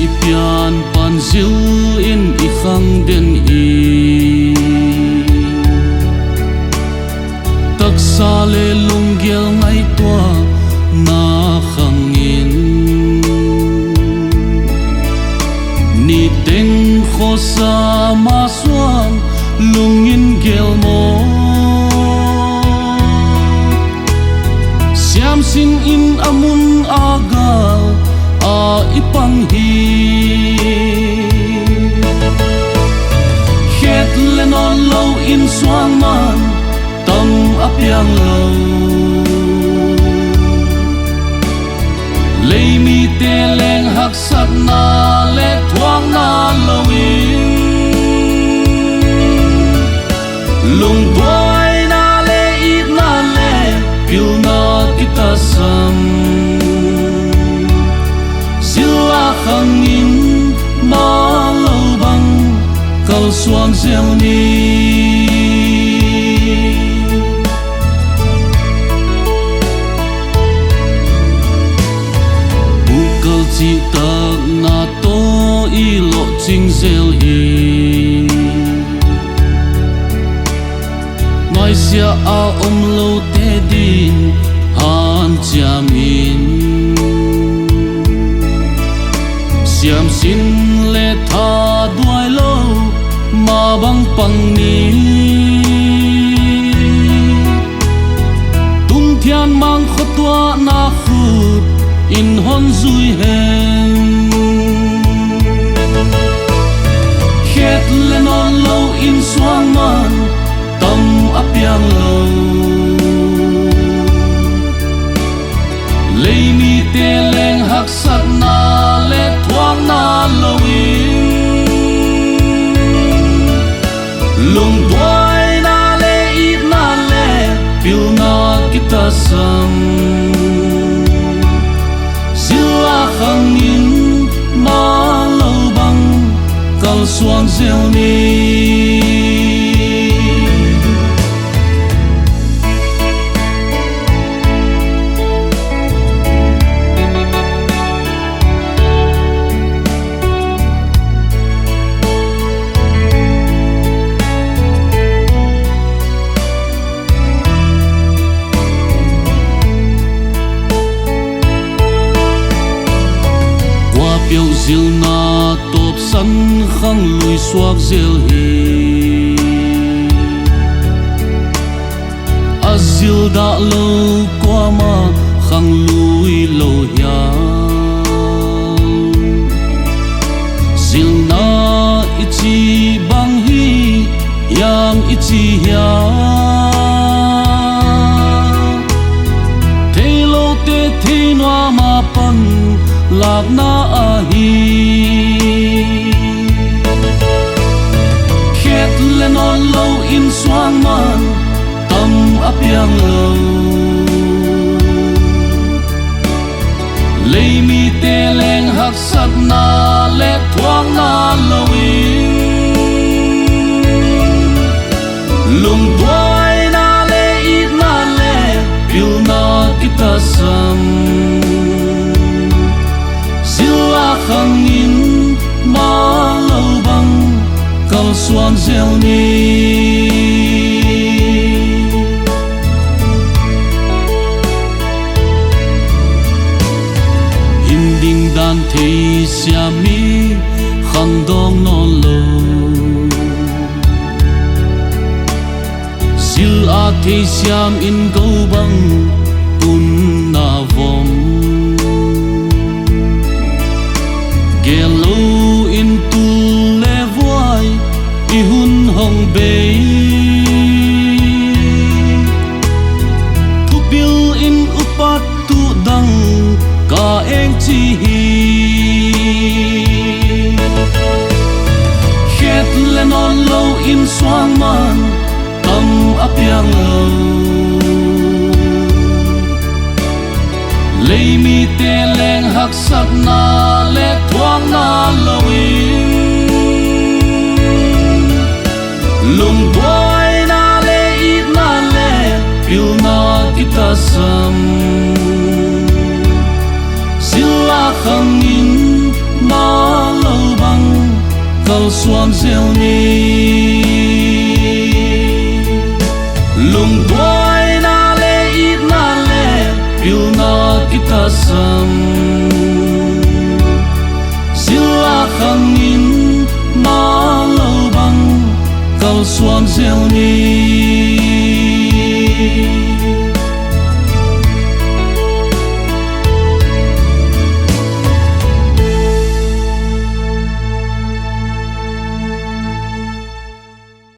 ipian panzil in ikhang den taksale lunggel ngai tua na khangin ni teng khosa maswang lungin gelmo siam sin in amun agal a ipang hi het lenon lo in swang man tâm apiang lo lấy mi te leng hak sat na le thoang na lo in lung boy na le it na le pil na kita sam sila khangin ma lo bang kal suang zel ni chỉ ta na to i lo ching zel hi mai sia a lo te din han cham in siam sin le tha duai lo ma bang pang ni tung thian mang khotwa na khut in hon zui hen het lenon lo in swang man tâm apiang lo lấy mi te leng hak sat na le thoang na lo in lung boy na le it na le pil na kita sam khangin ma lo bang kal suang zel ni piau zil na top san khang lui suak zel hi azil da lo kwa ma khang lui lo ya zil na ichi bang hi yang ichi ya thelo te thinwa ma pan lạc na a hi het lenon lo in swang man tâm apiang lo lấy mi te leng hak sat na le thoang na lo in lung boy na le it na le pil na kita sam khangin ma lo bang kal suan zel ni hinding dan thei siami khandong no lo sil a thei siam in go bang pun na vom gelo in tu le voi i hun hong bei thu bil in upat tu dang ka eng chi hi het lenon lo in swang man tâm apiang lo lấy mi te leng hak sat na le thoang na lo in lung boy na le it na le pil na kita sam sila khangin ma kal suam zel ni lung boy na le it na le pil na kita sam sila khangin ma lo bang kal suam zel ni